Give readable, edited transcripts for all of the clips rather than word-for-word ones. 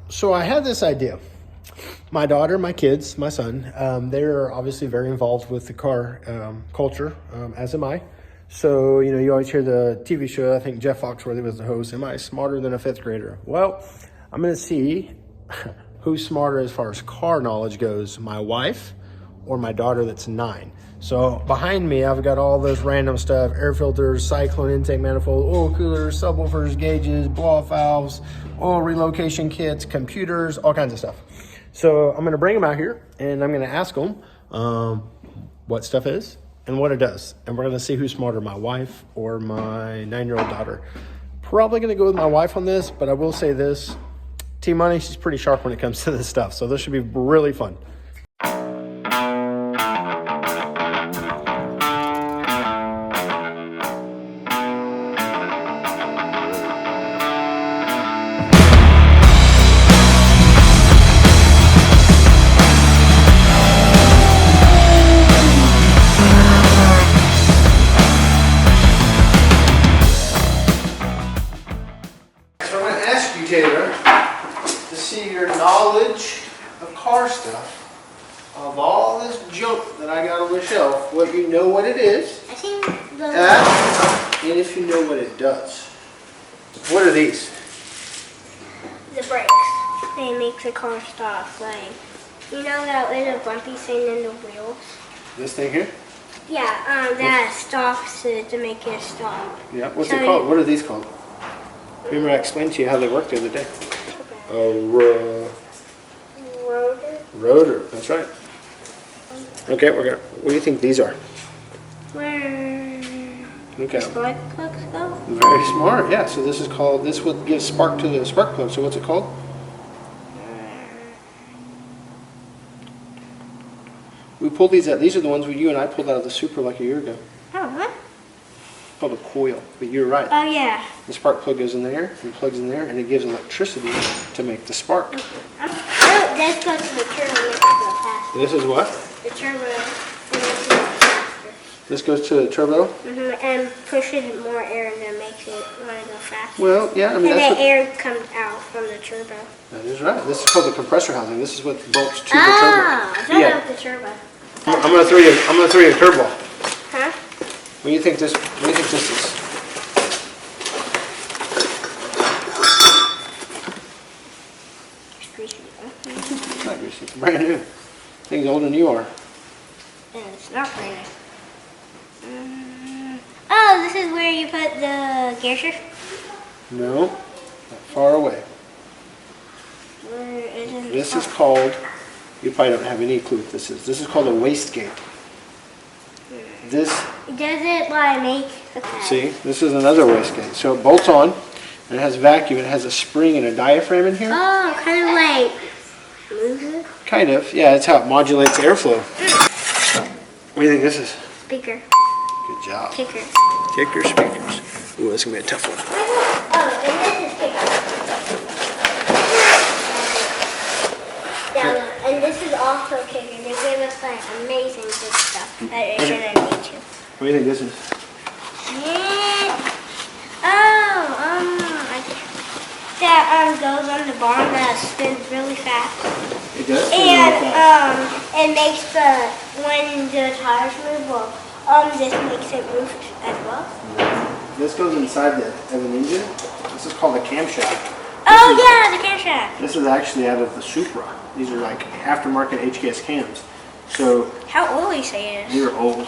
So I had this idea. My daughter, my kids, my son, they're obviously very involved with the car culture, as am I. So, you always hear the TV show, I think Jeff Foxworthy was the host, am I smarter than a fifth grader? Well, I'm going to see who's smarter as far as car knowledge goes, my wife or my daughter that's 9. So behind me, I've got all this random stuff: air filters, cyclone intake manifold, oil coolers, subwoofers, gauges, blow-off valves, oil relocation kits, computers, all kinds of stuff. So I'm going to bring them out here and I'm going to ask them what stuff is and what it does. And we're going to see who's smarter, my wife or my 9-year-old daughter. Probably going to go with my wife on this, but I will say this. T-Money, she's pretty sharp when it comes to this stuff. So this should be really fun. Taylor, to see your knowledge of car stuff, of all this junk that I got on the shelf, what you know what it is, I think and if you know what it does. What are these? the brakes. They make the car stop. Like, that little bumpy thing in the wheels? This thing here? Yeah, that stops it to make it stop. Yeah, what's it called? What are these called? Remember I explained to you how they work the other day. Rotor. Rotor, that's right. Okay, what do you think these are? Where Okay. spark plugs go? Very smart, yeah. So this what gives spark to the spark plug. So what's it called? We pulled these out. These are the ones you and I pulled out of the Supra like a year ago. Oh, what? It's called a coil, but you're right. Oh, yeah. The spark plug goes in there and plugs in there, and it gives electricity to make the spark. Oh, this goes to the turbo. Makes it go faster. This is what? The turbo. This goes to the turbo? And pushes more air and then makes it want to go faster. Well, yeah, I mean, and that's the air comes out from the turbo. That is right. This is called the compressor housing. This is what bolts to the turbo. Oh, I thought the turbo. I'm gonna throw you a curveball. Huh? What do you think this is? It's greasy. It's not greasy. It's brand new. Thing's older than you are. And it's not brand new. Oh, this is where you put the gear shift? No, not far away. Where is it? This is called, you probably don't have any clue what this is. This is called a wastegate. This, Does it make the see, this is another wastegate. So it bolts on, and it has vacuum. It has a spring and a diaphragm in here. Oh, kind of like moves it? Kind of, yeah, that's how it modulates airflow. What do you think this is? Speaker. Good job. Kicker. Kicker speakers. Ooh, that's gonna be a tough one. Oh, and this is kicker. Yeah, and this is also kicker. They give us amazing good stuff that it shouldn't need to. What do you think this is? That goes on the barn that spins really fast. It does. And it makes when the tires move, this makes it move as well. This goes inside of an engine. This is called a camshaft. Yeah, the camshaft. This is actually out of the Supra. These are like aftermarket HKS cams. So How old you say it is? they're old.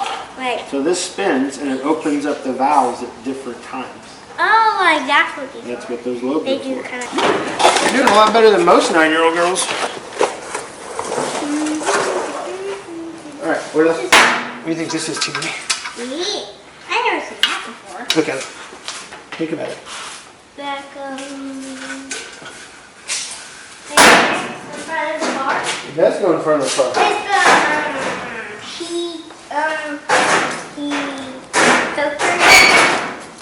So this spins and it opens up the valves at different times. Oh, that's what these That's are. what those logos They do for. kind of. You're doing a lot better than most 9-year-old girls. All right, what do you think this is, Timmy? Neat. I've never seen that before. Look at it. Think about it. Back in front of the car. It does go in front of the car. It's heat filter.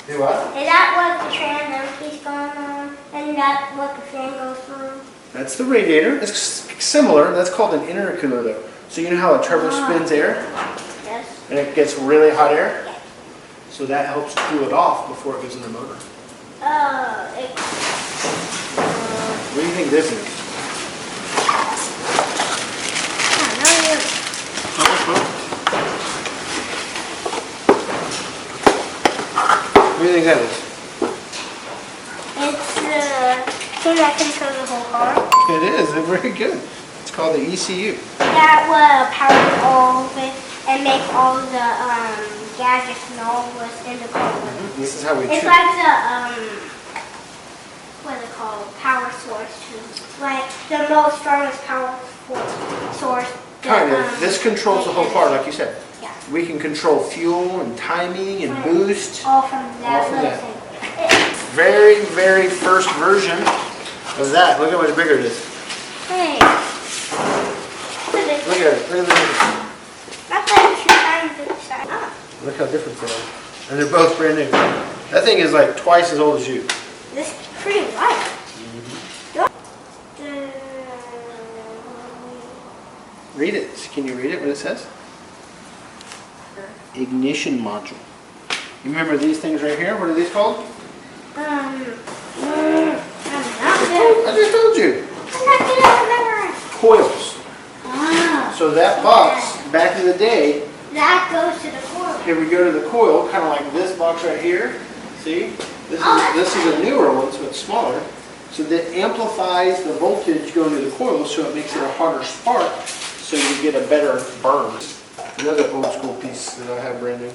Do what? Is that what the Trans Am keeps going on? And that's what the fan goes through? That's the radiator. It's similar. That's called an intercooler, though. So you know how a turbo spins air? Yes. And it gets really hot air? So that helps cool it off before it goes in the motor. Oh, What do you think this is? think that is? It's the thing that controls the whole car. It is. It's very good. It's called the ECU. That will power all of it and make all the gadgets and all what's in the car. This is how we It's choose. like the what is it called? Power source too. Like the most strongest power source. Kind of. This controls the whole car, like you said. Yeah. We can control fuel and timing and boost. All from that All from little that. thing. Very, very first version of that. Look how much bigger it is. Hey. Look at it. Look at it. That's like 2 times the size. Oh. Look how different they are. And they're both brand new. That thing is like twice as old as you. This is pretty light. Read it. Can you read it, what it says? Ignition module. You remember these things right here? What are these called? I'm not I just told you. good at remembering. Coils. Ah, So that box, back in the day, that goes to the core. here we go to the coil, kind of like this box right here. See? This is a newer one, so it's smaller. So that amplifies the voltage going to the coil, so it makes it a hotter spark, so you get a better burn. Another old school piece that I have brand new.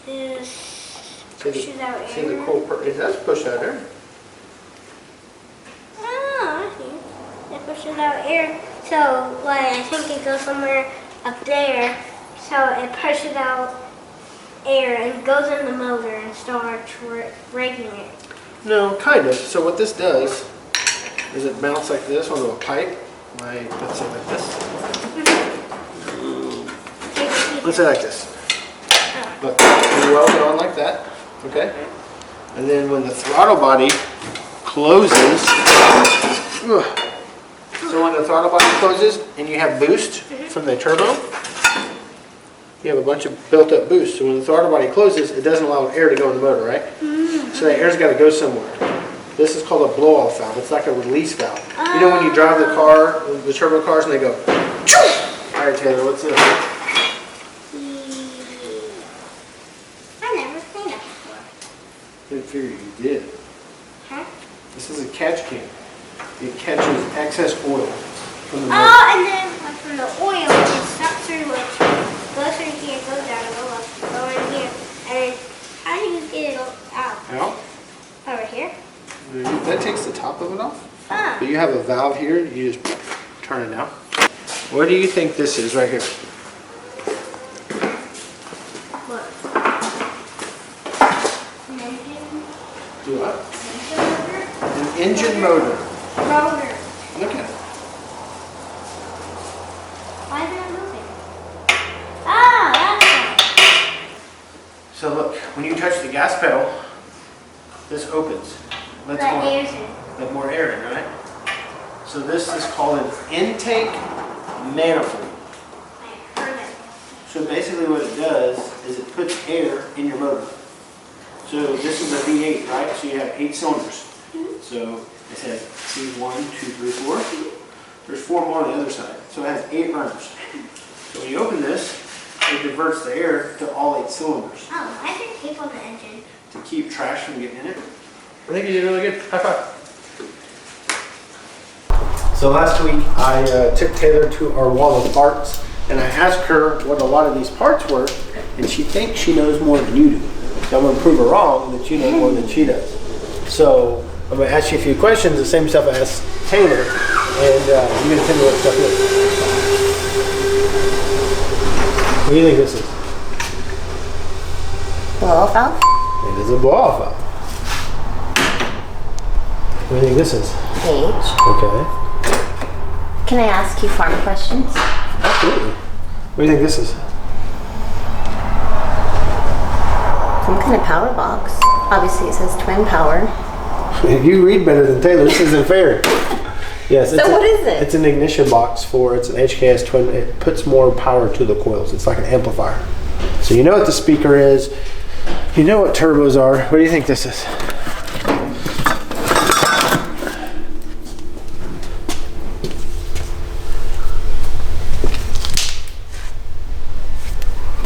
This See pushes out the air. coil, it does push out air. Oh, I see. It pushes out air. So, like, I think it goes somewhere up there. So it pushes out air and goes in the motor and starts raking it. No, kind of. So what this does is it mounts like this onto a pipe, like, let's say like this. Let's say like this. Look, you weld it on like that, okay? And then when the throttle body closes, so when the throttle body closes and you have boost from the turbo, you have a bunch of built up boost. So when the throttle body closes, it doesn't allow air to go in the motor, right? So that air's got to go somewhere. This is called a blow-off valve. It's like a release valve. You know when you drive the car, the turbo cars, and they go, all right, Taylor, what's this? I've never seen it before. Didn't figure you did. Huh? This is a catch can. It catches excess oil from the motor. Oh, and then from the oil, it sucks through it. Goes through here, goes down, go up, go in here. And then how do you get it out? Out. Over here? That takes the top of it off. Ah. But you have a valve here, you just turn it down. What do you think this is right here? What? An engine? Do what? Engine An engine motor. motor? Look at it. Why is it moving? Ah, that's So look, when you touch the gas pedal, this opens. it. Let's The go. air's in. Let more air in, right? So this is called an intake manifold. I heard it. So basically what it does is it puts air in your motor. So this is a V8, right? So you have 8 cylinders. So it says C1, 2, 3, 4. There's 4 more on the other side. So it has 8 runners. So when you open this, it diverts the air to all 8 cylinders Oh, why is there tape on the engine? to keep trash from getting in it. I think you did really good. High five. So last week I took Taylor to our wall of parts and I asked her what a lot of these parts were, and she thinks she knows more than you do. So I'm going to prove her wrong that you know more than she does. So I'm going to ask you a few questions, the same stuff I asked Taylor, and you're going to tell me what stuff is. What do you think this is? Blow-off valve? It is a blow-off valve. What do you think this is? Gauge. Okay. Can I ask you farm questions? Absolutely. What do you think this is? Some kind of power box. Obviously it says twin power. You read better than Taylor. This isn't fair. Yes. So what is it? It's an ignition box it's an HKS twin. It puts more power to the coils. It's like an amplifier. So you know what the speaker is. You know what turbos are. What do you think this is?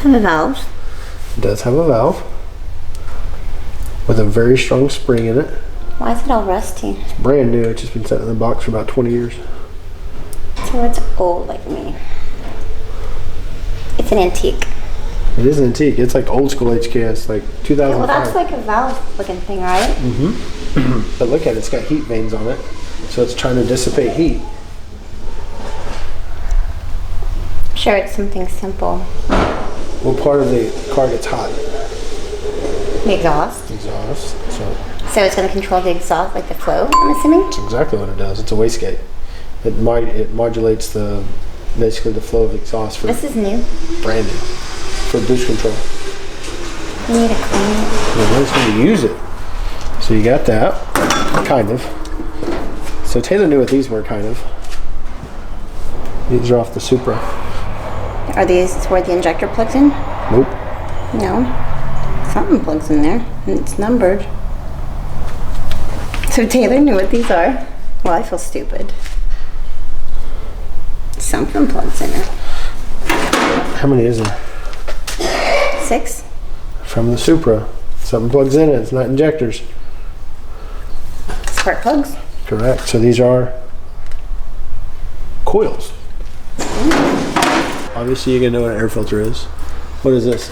Have a valve. It does have a valve with a very strong spring in it. Why is it all rusty? It's brand new. It's just been sitting in the box for about 20 years. So it's old like me. It's an antique. It is an antique. It's like old school HKS, like 2005. Well, that's like a valve looking thing, right? But look at it. It's got heat vanes on it. So it's trying to dissipate heat. Sure, it's something simple. What part of the car gets hot? The exhaust. Exhaust. So it's going to control the exhaust, like the flow, I'm assuming? That's exactly what it does. It's a wastegate. It modulates basically the flow of the exhaust for This is new. brand new for boost control. You need to clean it. We're just going to use it. So you got that, kind of. So Taylor knew what these were, kind of. These are off the Supra. Are these where the injector plugs in? Nope. No. Something plugs in there, and it's numbered. So Taylor knew what these are. Well, I feel stupid. Something plugs in it. How many is there? 6? From the Supra. Something plugs in it. It's not injectors. Spark plugs? Correct. So these are coils. Obviously, you're gonna know what an air filter is. What is this?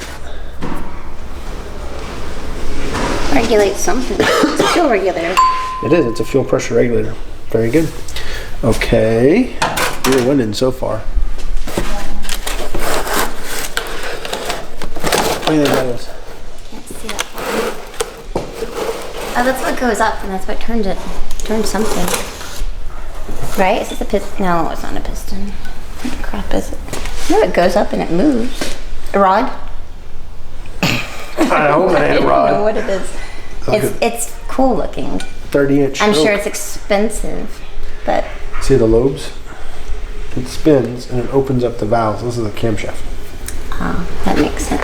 Regulate something. It's a fuel regulator. It is. It's a fuel pressure regulator. Very good. Okay. You're winning so far. What do you think that is? Can't see that. Oh, that's what goes up, and that's what turns it. Turns something. Right? Is this a piston? No, it's not a piston. What the crap is it? No, it goes up and it moves. A rod? I hope it ain't a I don't know rod. what it is. It's cool looking. 30-inch. I'm sure stroke. it's expensive, but See the lobes? It spins and it opens up the valves. This is a camshaft. that makes sense.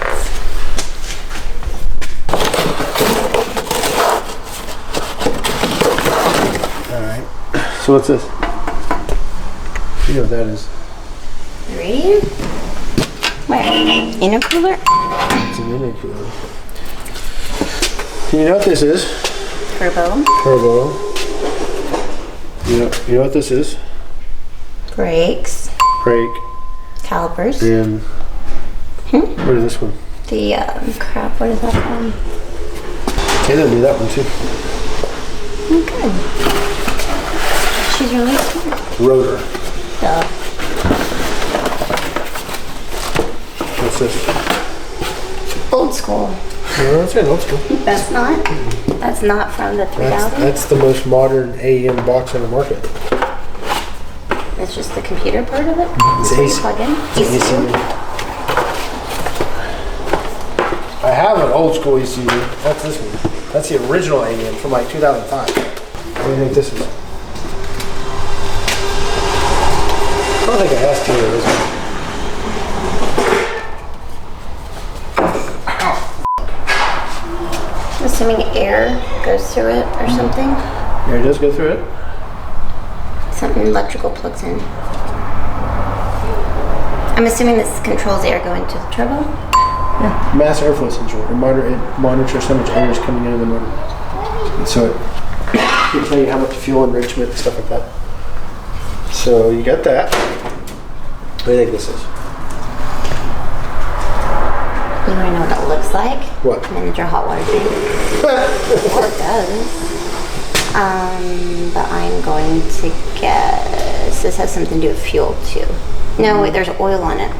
All right. So what's this? You know what that is? The radiator? Where? Intercooler? It's an intercooler. You know what this is? Turbo? Turbo. You know what this is? Brakes? Brake. Calipers? And what is this one? The, crap, what is that called? Taylor knew that one too. Okay. She's really smart. Rotor. Duh. What's this? Old school. No, that's old school. That's not? That's not from the 3000? That's the most modern AEM box on the market. It's just the computer part of it? It's Where you AC. plug in? It's an ECU? I have an old school ECU. That's this one. That's the original AEM from like 2005. What do you think this is? I don't think it has to this one. I'm assuming air goes through it or something. Air does go through it. Something electrical plugs in. I'm assuming this controls air going to the turbo. Mass airflow sensor. It monitors how much air is coming into the motor. And so it can tell you how much fuel enrichment and stuff like that. So you got that. What do you think this is? You want to know what it looks like? What? Miniature hot water tank. Well, it does. But I'm going to guess this has something to do with fuel too. No, wait, there's oil on it.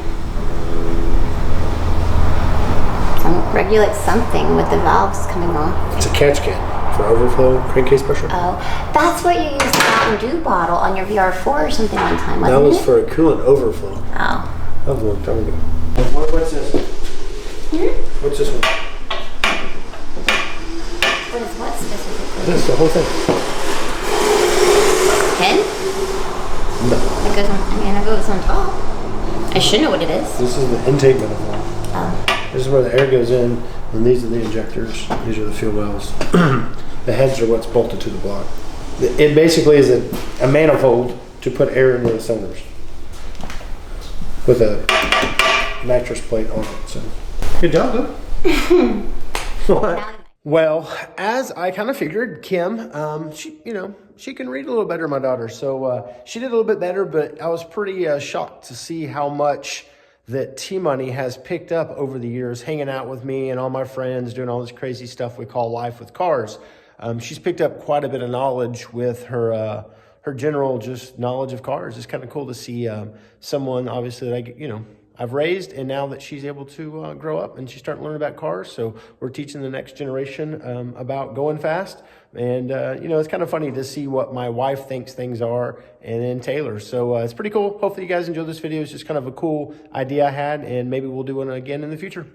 Regulate something with the valves coming off. It's a catch can for overflow crankcase pressure. Oh, that's what you used the Mountain Dew bottle on your VR4 or something one time, wasn't That was it? for a coolant overflow. Oh. That was a long time ago. What's this? What's this one? What is what specifically? This, the whole thing. Head? No. It goes on, I mean, it goes on top. I should know what it is. This is the intake manifold. Oh. This is where the air goes in, and these are the injectors. These are the fuel wells. The heads are what's bolted to the block. It basically is a manifold to put air into the cylinders with a mattress plate on it. So good job, though. What? Well, as I kind of figured, Kim, she can read a little better, my daughter. So she did a little bit better, but I was pretty shocked to see how much that T-Money has picked up over the years, hanging out with me and all my friends, doing all this crazy stuff we call life with cars. She's picked up quite a bit of knowledge with her general just knowledge of cars. It's kind of cool to see someone, obviously, that I've raised, and now that she's able to grow up and she's starting to learn about cars. So we're teaching the next generation about going fast. And, it's kind of funny to see what my wife thinks things are and then Taylor. So it's pretty cool. Hopefully you guys enjoyed this video. It's just kind of a cool idea I had, and maybe we'll do one again in the future.